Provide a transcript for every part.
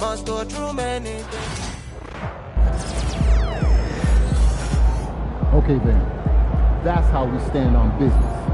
Must go through many things. Okay then, that's how we stand on business.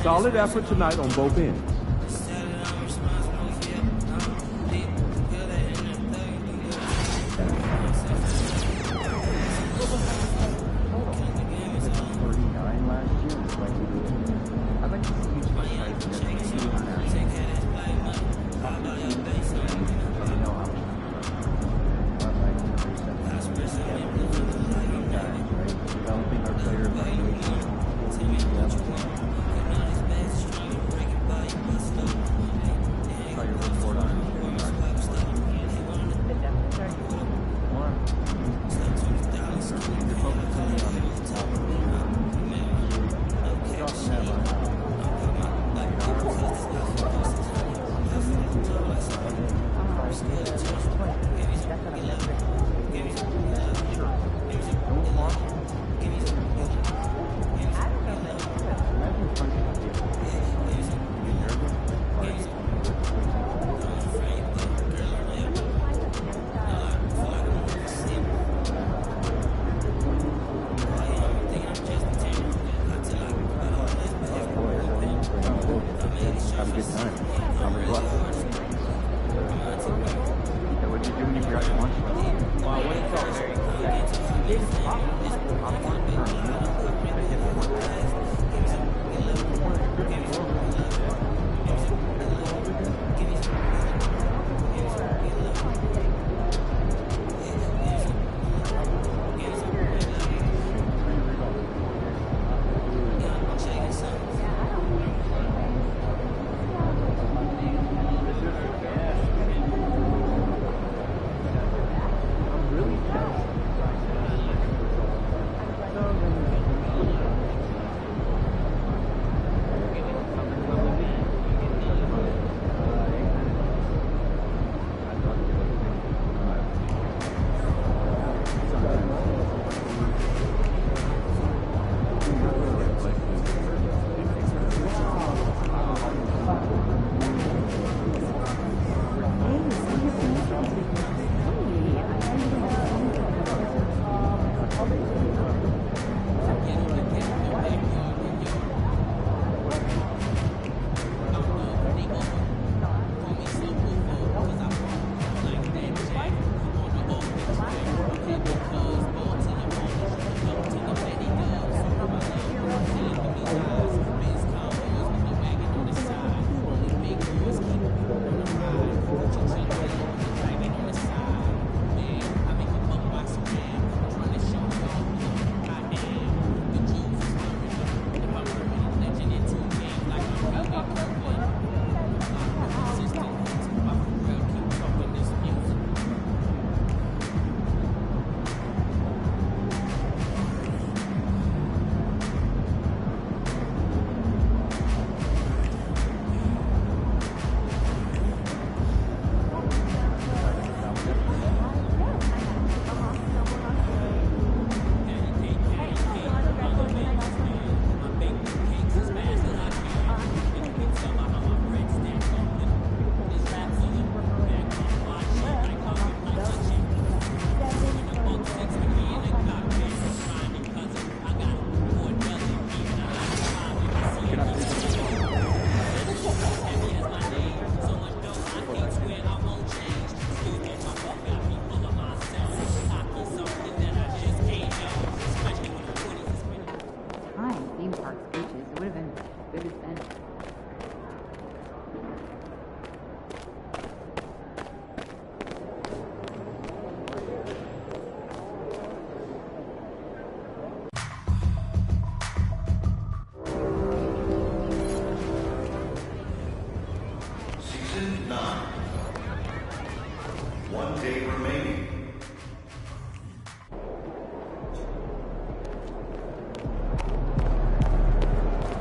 Solid effort tonight on both ends.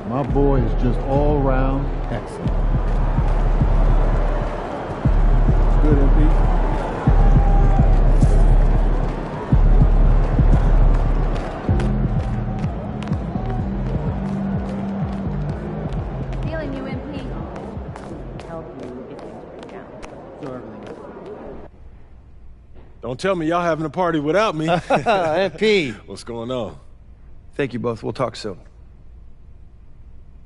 My boy is just all round excellent. Good, MP. Feeling you, MP. Help you get things straightened out. So everything is. Don't tell me y'all having a party without me. MP. What's going on? Thank you both. We'll talk soon.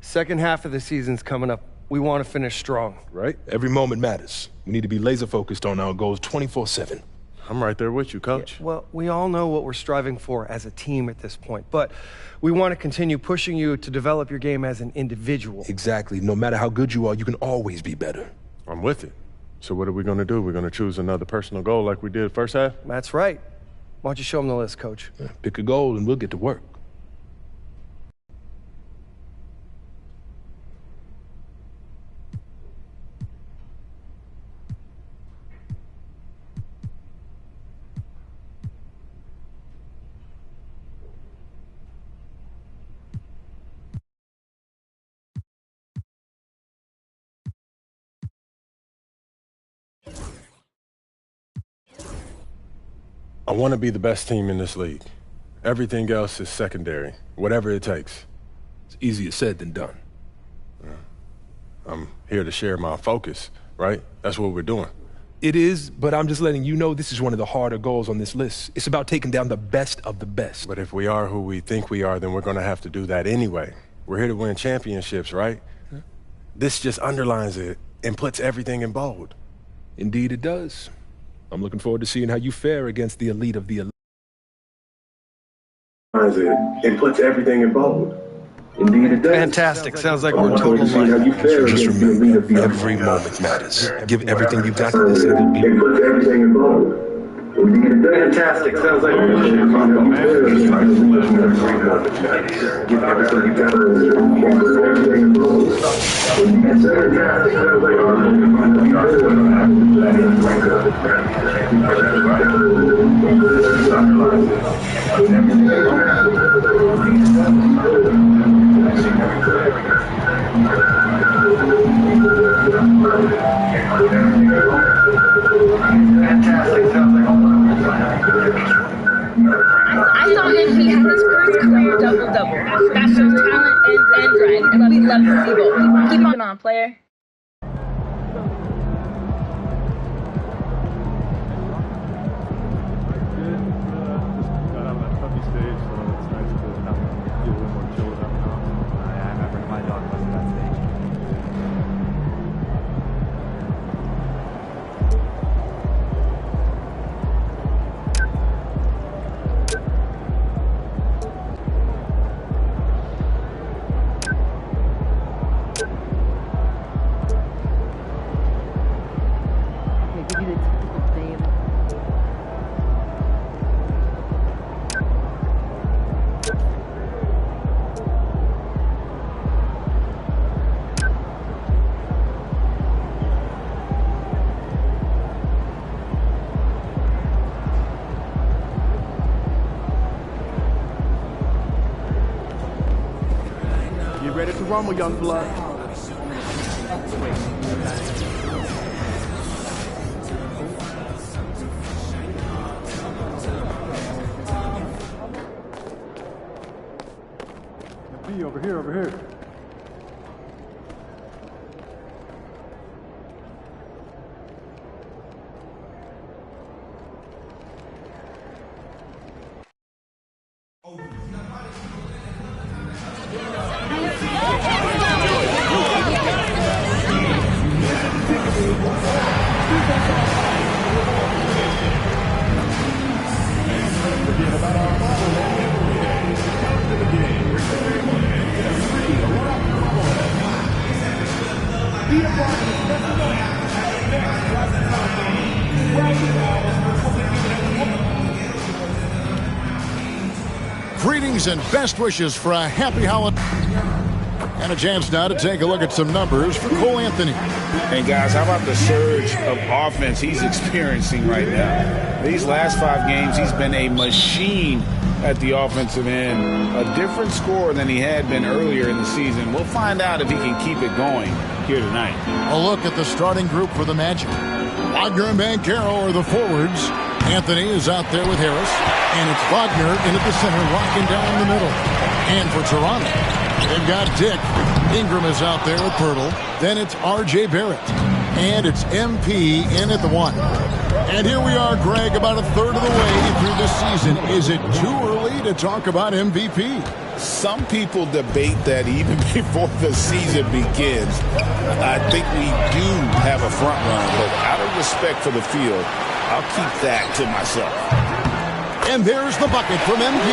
Second half of the season's coming up. We want to finish strong. Right? Every moment matters. We need to be laser focused on our goals 24/7. I'm right there with you, Coach. Yeah, well, we all know what we're striving for as a team at this point, but we want to continue pushing you to develop your game as an individual. Exactly. No matter how good you are, you can always be better. I'm with it. So what are we going to do? We're going to choose another personal goal like we did first half? That's right. Why don't you show them the list, Coach? Pick a goal and we'll get to work. I want to be the best team in this league. Everything else is secondary, whatever it takes. It's easier said than done. I'm here to share my focus, right? That's what we're doing. It is, but I'm just letting you know this is one of the harder goals on this list. It's about taking down the best of the best. But if we are who we think we are, then we're going to have to do that anyway. We're here to win championships, right? Huh? This just underlines it and puts everything in bold. Indeed it does. I'm looking forward to seeing how you fare against the elite of the elite. It puts everything in bold. Indeed it does. Fantastic. Sounds like we're total So just remember, every moment matters. Give everything you've got to this and it'll be... It puts everything in bold. Fantastic. Sounds like we're Give everything you've got I saw him, he had his first career double-double. That shows talent and drive, and we love to see both. Keep on, player. Ready to rumble, young blood. Be over here, over here. Greetings and best wishes for a happy holiday. And a chance now to take a look at some numbers for Cole Anthony. Hey guys, how about the surge of offense he's experiencing right now? These last 5 games, he's been a machine at the offensive end. A different score than he had been earlier in the season. We'll find out if he can keep it going here tonight. A look at the starting group for the Magic. Wagner and Banchero are the forwards. Anthony is out there with Harris. And it's Wagner in at the center, locking down the middle. And for Toronto, they've got Dick. Ingram is out there with Pirtle. Then it's R.J. Barrett. And it's MP in at the 1. And here we are, Greg, about a third of the way through this season. Is it too early to talk about MVP? Some people debate that even before the season begins. I think we do have a front runner, but out of respect for the field, I'll keep that to myself. And there's the bucket from MP.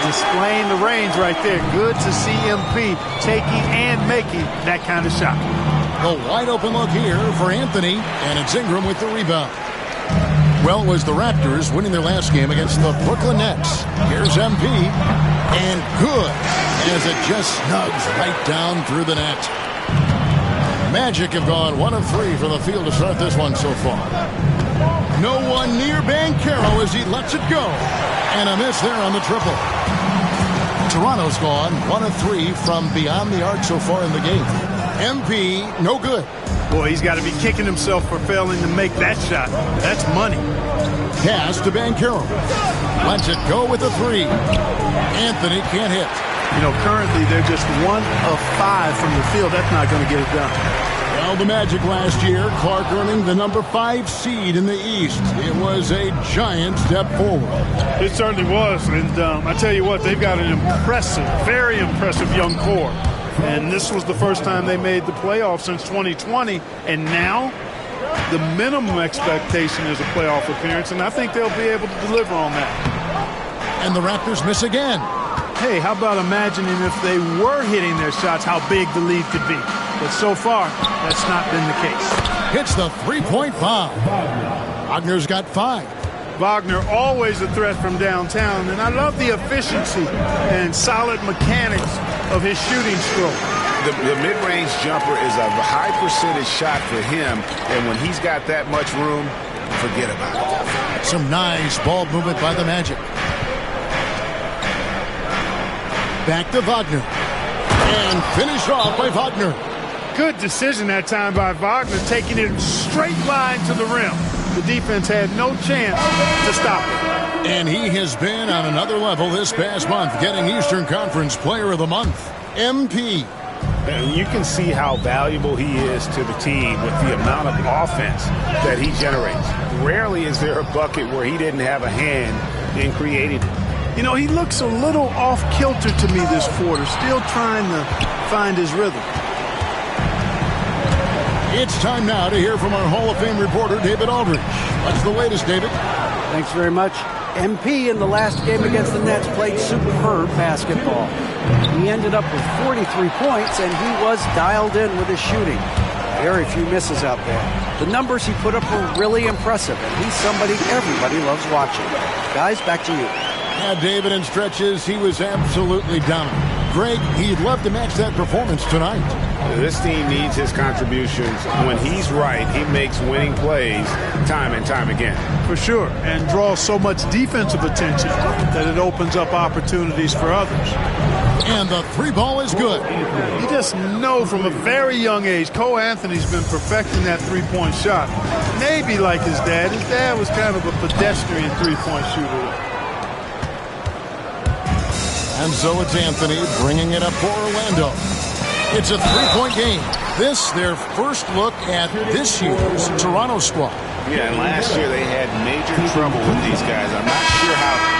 Displaying the range right there. Good to see MP taking and making that kind of shot. A wide open look here for Anthony, and it's Ingram with the rebound. Well, it was the Raptors winning their last game against the Brooklyn Nets. Here's MP, and good, as it just snugs right down through the net. Magic have gone 1 of 3 from the field to start this one so far. No one near Banchero as he lets it go, and a miss there on the triple. Toronto's gone 1 of 3 from beyond the arc so far in the game. MP, no good. Boy, he's got to be kicking himself for failing to make that shot. That's money. Pass to Banchero. Lets it go with a 3. Anthony can't hit. You know, currently they're just 1 of 5 from the field. That's not going to get it done. Well, the Magic last year, Clark earning the number 5 seed in the East. It was a giant step forward. It certainly was. And I tell you what, they've got an impressive, very impressive young core. And this was the first time they made the playoffs since 2020. And now the minimum expectation is a playoff appearance. And I think they'll be able to deliver on that. And the Raptors miss again. Hey, how about imagining if they were hitting their shots, how big the lead could be. But so far, that's not been the case. Hits the three-point foul. Wagner's got 5. Wagner always a threat from downtown, and I love the efficiency and solid mechanics of his shooting stroke. The mid-range jumper is a high percentage shot for him, and when he's got that much room, forget about it. Some nice ball movement by the Magic. Back to Wagner. And finished off by Wagner. Good decision that time by Wagner, taking it straight line to the rim. The defense had no chance to stop it. And he has been on another level this past month, getting Eastern Conference Player of the Month. MP. And you can see how valuable he is to the team with the amount of offense that he generates. Rarely is there a bucket where he didn't have a hand in creating it. You know, he looks a little off-kilter to me this quarter, still trying to find his rhythm. It's time now to hear from our Hall of Fame reporter, David Aldridge. What's the latest, David? Thanks very much. MP in the last game against the Nets played superb basketball. He ended up with 43 points, and he was dialed in with his shooting. Very few misses out there. The numbers he put up were really impressive, and he's somebody everybody loves watching. Guys, back to you. Yeah, David, in stretches, he was absolutely dominant. Greg, he'd love to match that performance tonight. This team needs his contributions. When he's right, he makes winning plays time and time again. For sure, and draws so much defensive attention that it opens up opportunities for others. And the 3 ball is good. You just know from a very young age, Cole Anthony's been perfecting that 3-point shot. Maybe like his dad. His dad was kind of a pedestrian 3-point shooter. And so it's Anthony bringing it up for Orlando. It's a 3-point game. This, their first look at this year's Toronto squad. Yeah, and last year they had major trouble with these guys. I'm not sure how...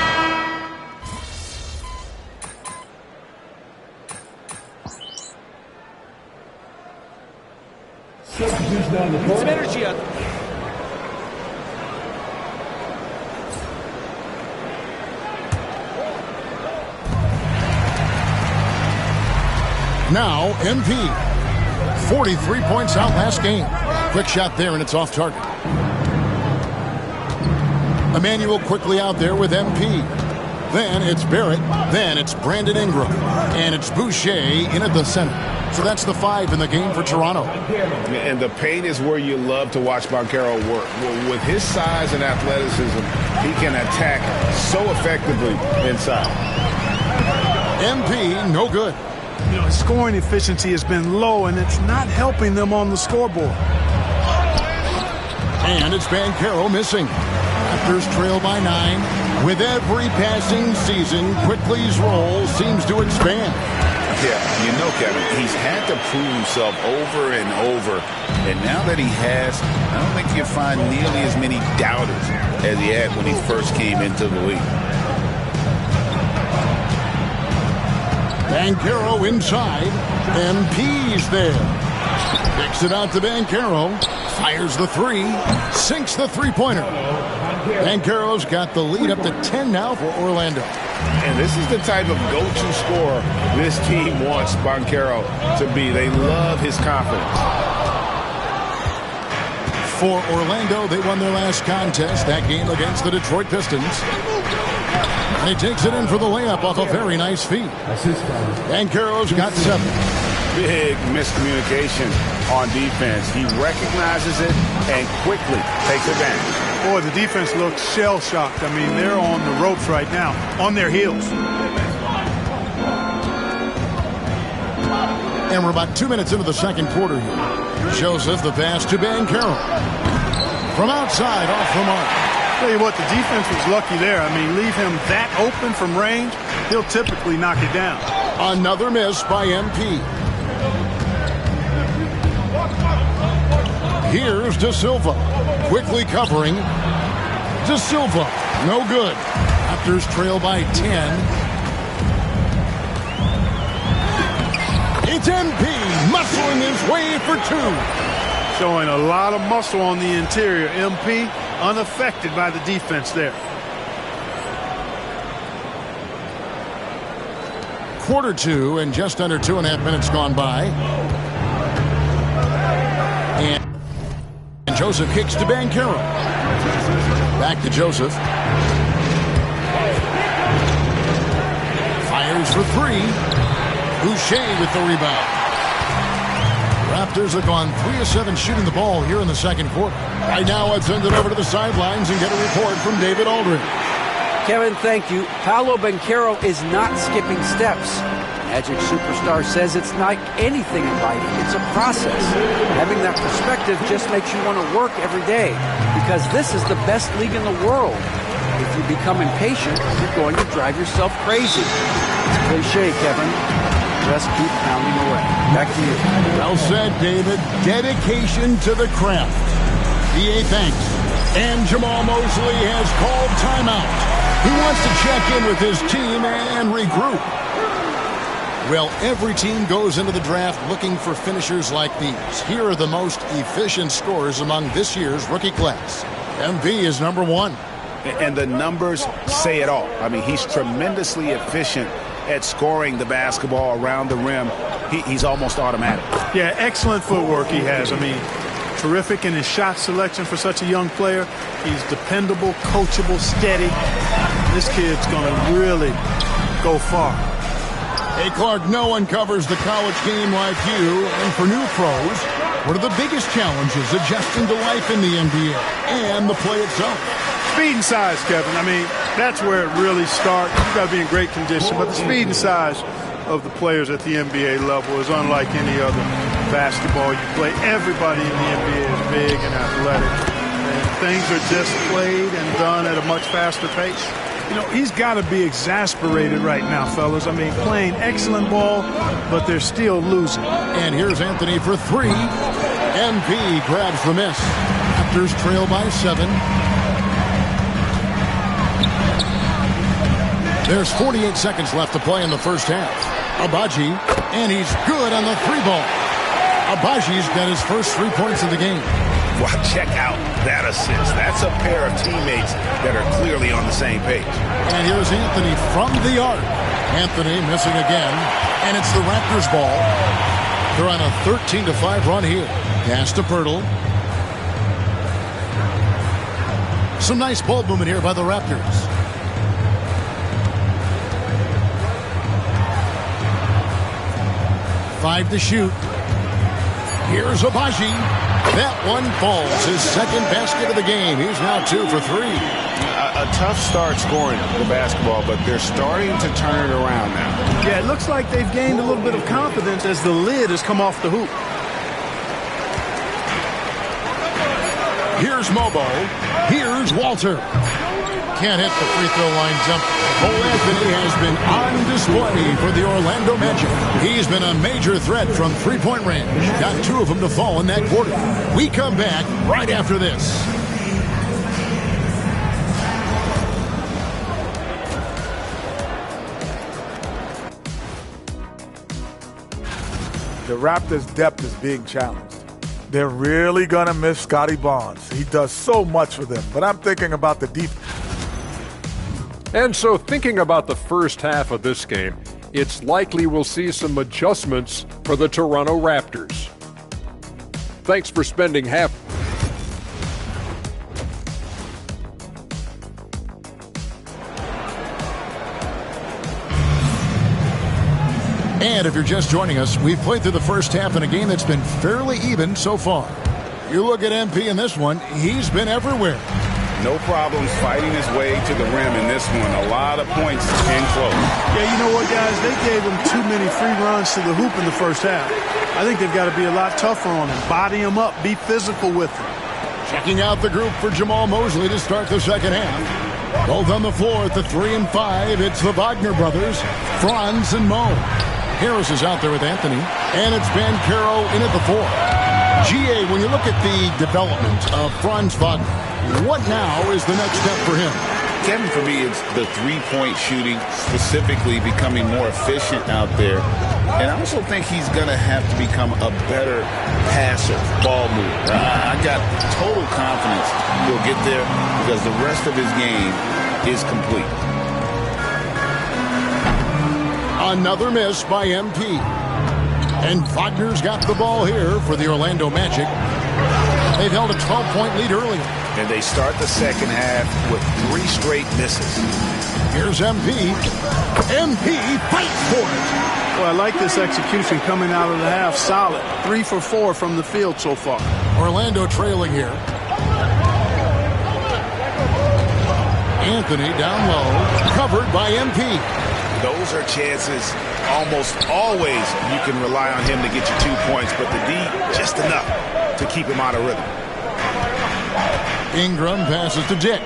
Some energy out there. Now, MP. 43 points out last game. Quick shot there, and it's off target. Emmanuel quickly out there with MP. Then it's Barrett. Then it's Brandon Ingram. And it's Boucher in at the center. So that's the 5 in the game for Toronto. And the paint is where you love to watch Banchero work. With his size and athleticism, he can attack so effectively inside. MP, no good. You know, his scoring efficiency has been low, and it's not helping them on the scoreboard. And it's Banchero missing. Raptors trail by 9. With every passing season, Quickly's role seems to expand. Yeah, you know, Kevin, he's had to prove himself over and over. And now that he has, I don't think you'll find nearly as many doubters as he had when he first came into the league. Banchero inside. MP's there. Kicks it out to Banchero. Fires the three. Sinks the three-pointer. Banchero's got the lead up to 10 now for Orlando. And this is the type of go-to scorer this team wants Banchero to be. They love his confidence. For Orlando, they won their last contest, that game against the Detroit Pistons. And he takes it in for the layup off a very nice feed. Banchero's got 7. Big miscommunication on defense. He recognizes it and quickly takes advantage. Boy, the defense looks shell-shocked. I mean, they're on the ropes right now, on their heels. And we're about 2 minutes into the second quarter here. Joseph, the pass to Banchero. From outside, off the mark. Tell you what, the defense was lucky there. I mean, leave him that open from range, he'll typically knock it down. Another miss by MP. Here's De Silva. Quickly covering. De Silva. No good. Raptors trail by 10. It's MP muscling his way for 2. Showing a lot of muscle on the interior. MP unaffected by the defense there. Quarter 2 and just under 2.5 minutes gone by. And Joseph kicks to Banchero. Back to Joseph. Fires for 3. Boucher with the rebound. Raptors have gone 3 of 7 shooting the ball here in the second quarter. Right now, let's send it over to the sidelines and get a report from David Aldridge. Kevin, thank you. Paolo Banchero is not skipping steps. Magic Superstar says it's like anything in life. It's a process. Having that perspective just makes you want to work every day because this is the best league in the world. If you become impatient, you're going to drive yourself crazy. It's cliche, Kevin. Just keep pounding away. Back to you. Well said, David. Dedication to the craft. B.A. thanks. And Jamal Mosley has called timeout. He wants to check in with his team and regroup. Well, every team goes into the draft looking for finishers like these. Here are the most efficient scorers among this year's rookie class. MV is number 1. And the numbers say it all. I mean, he's tremendously efficient at scoring the basketball around the rim. He's almost automatic. Yeah, excellent footwork he has. I mean, terrific in his shot selection for such a young player. He's dependable, coachable, steady. This kid's going to really go far. Hey, Clark, no one covers the college game like you. And for new pros, what are the biggest challenges adjusting to life in the NBA and the play itself? Speed and size, Kevin. I mean, that's where it really starts. You've got to be in great condition. But the speed and size of the players at the NBA level is unlike any other basketball you play. Everybody in the NBA is big and athletic. And things are just played and done at a much faster pace. You know, he's got to be exasperated right now, fellas. I mean, playing excellent ball, but they're still losing. And here's Anthony for 3. MP grabs the miss. Raptors trail by 7. There's 48 seconds left to play in the first half. Abaji, and he's good on the 3-ball. Abaji's got his first 3 points of the game. Wow, check out that assist. That's a pair of teammates that are clearly on the same page. And here's Anthony from the arc. Anthony missing again, and it's the Raptors' ball. They're on a 13-5 run here. Pass to Pirtle. Some nice ball movement here by the Raptors. Five to shoot. Here's Abaji. That one falls. His second basket of the game. He's now 2 for 3. A tough start scoring the basketball, but they're starting to turn it around now. Yeah, it looks like they've gained a little bit of confidence as the lid has come off the hoop. Here's Mobo. Here's Walter. Can't hit the free throw line jumper. Cole Anthony has been on display for the Orlando Magic. He's been a major threat from three-point range. Got 2 of them to fall in that quarter. We come back right after this. The Raptors' depth is being challenged. They're really going to miss Scotty Barnes. He does so much for them, but I'm thinking about the defense. And so thinking about the first half of this game, it's likely we'll see some adjustments for the Toronto Raptors. Thanks for spending half. And if you're just joining us, we've played through the first half in a game that's been fairly even so far. You look at MP in this one, he's been everywhere. No problems fighting his way to the rim in this one. A lot of points in close. Yeah, you know what, guys? They gave him too many free runs to the hoop in the first half. I think they've got to be a lot tougher on him. Body him up. Be physical with him. Checking out the group for Jamal Mosley to start the second half. Both on the floor at the 3 and 5. It's the Wagner brothers, Franz and Mo. Harris is out there with Anthony, and it's Banchero in at the 4. GA, when you look at the development of Franz Wagner, what now is the next step for him? Kevin, for me, it's the three-point shooting, specifically becoming more efficient out there. And I also think he's going to have to become a better passer, ball mover. I got total confidence he'll get there because the rest of his game is complete. Another miss by MP. And Wagner's got the ball here for the Orlando Magic. They've held a 12-point lead earlier. And they start the second half with 3 straight misses. Here's MP. MP fights for it. Well, I like this execution coming out of the half. Solid. 3 for 4 from the field so far. Orlando trailing here. Anthony down low. Covered by MP. Those are chances almost always you can rely on him to get you 2 points, but the D just enough to keep him out of rhythm. Ingram passes to Dick.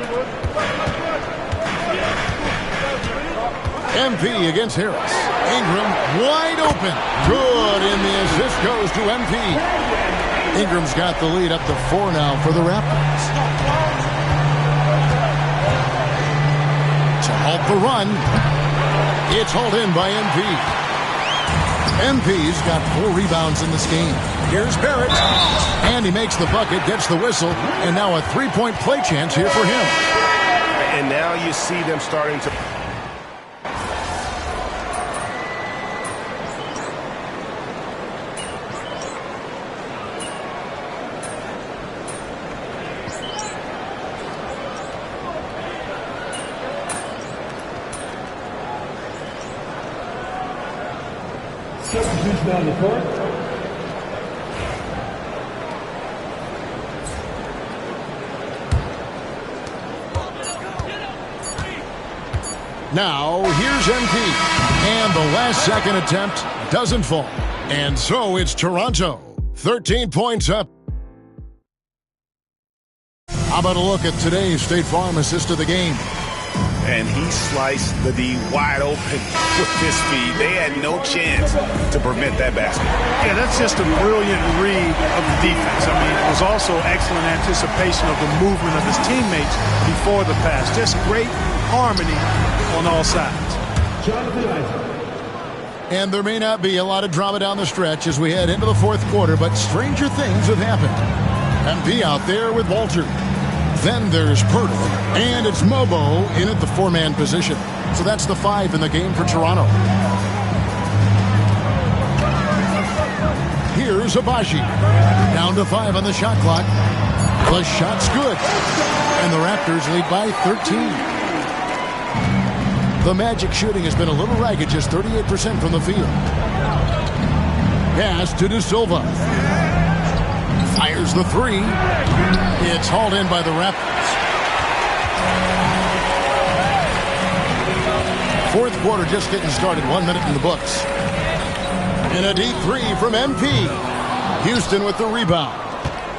MP against Harris. Ingram wide open. Good, and the assist goes to MP. Ingram's got the lead up to 4 now for the Raptors. To halt the run. It's hauled in by MP. MP's got 4 rebounds in this game. Here's Barrett. And he makes the bucket, gets the whistle, and now a 3-point play chance here for him. And now you see them starting to... Substitution on the court. Now, here's MP. And the last second attempt doesn't fall. And so it's Toronto. 13 points up. How about a look at today's State Farm assist of the game? And he sliced the D wide open with his speed. They had no chance to prevent that basket. Yeah, that's just a brilliant read of the defense. I mean, it was also excellent anticipation of the movement of his teammates before the pass. Just great harmony on all sides. And there may not be a lot of drama down the stretch as we head into the fourth quarter, but stranger things have happened. MP out there with Walter. Then there's Perth, and it's Mobo in at the 4-man position. So that's the 5 in the game for Toronto. Here's Abaji. Down to 5 on the shot clock. The shot's good. And the Raptors lead by 13. The Magic shooting has been a little ragged, just 38% from the field. Pass to De Silva. Fires the 3. It's hauled in by the Raptors. Fourth quarter just getting started. 1 minute in the books. And a deep 3 from MP. Houston with the rebound.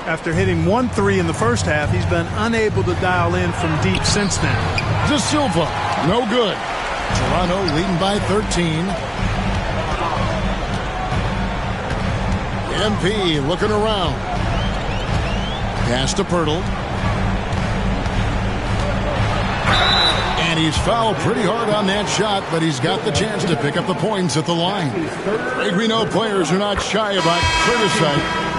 After hitting 1 3 in the first half, he's been unable to dial in from deep since then. De Silva, no good. Toronto leading by 13. MP looking around. Pass to Pirtle. And he's fouled pretty hard on that shot, but he's got the chance to pick up the points at the line. Greg, we know players are not shy about criticizing.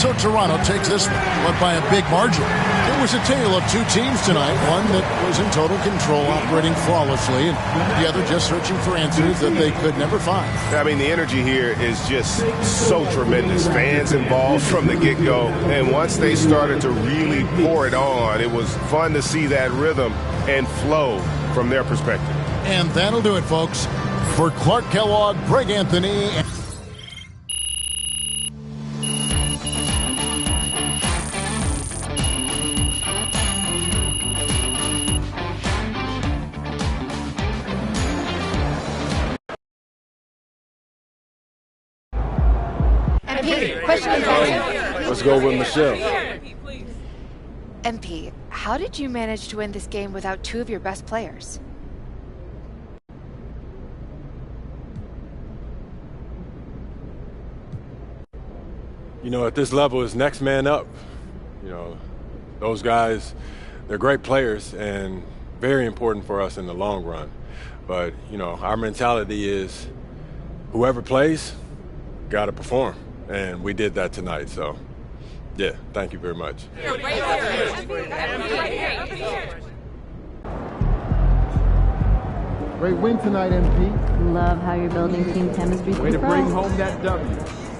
So Toronto takes this one, but by a big margin. It was a tale of two teams tonight, one that was in total control, operating flawlessly, and the other just searching for answers that they could never find. I mean, the energy here is just so tremendous. Fans involved from the get-go, and once they started to really pour it on, it was fun to see that rhythm and flow from their perspective. And that'll do it, folks. For Clark Kellogg, Greg Anthony, and Let's go with Michelle. MP, how did you manage to win this game without two of your best players? You know, at this level, it's next man up. You know, those guys, they're great players and very important for us in the long run. But, you know, our mentality is whoever plays, got to perform. And we did that tonight, so, yeah, thank you very much. Great win tonight, MP. Love how you're building team chemistry. Way to bring home that W.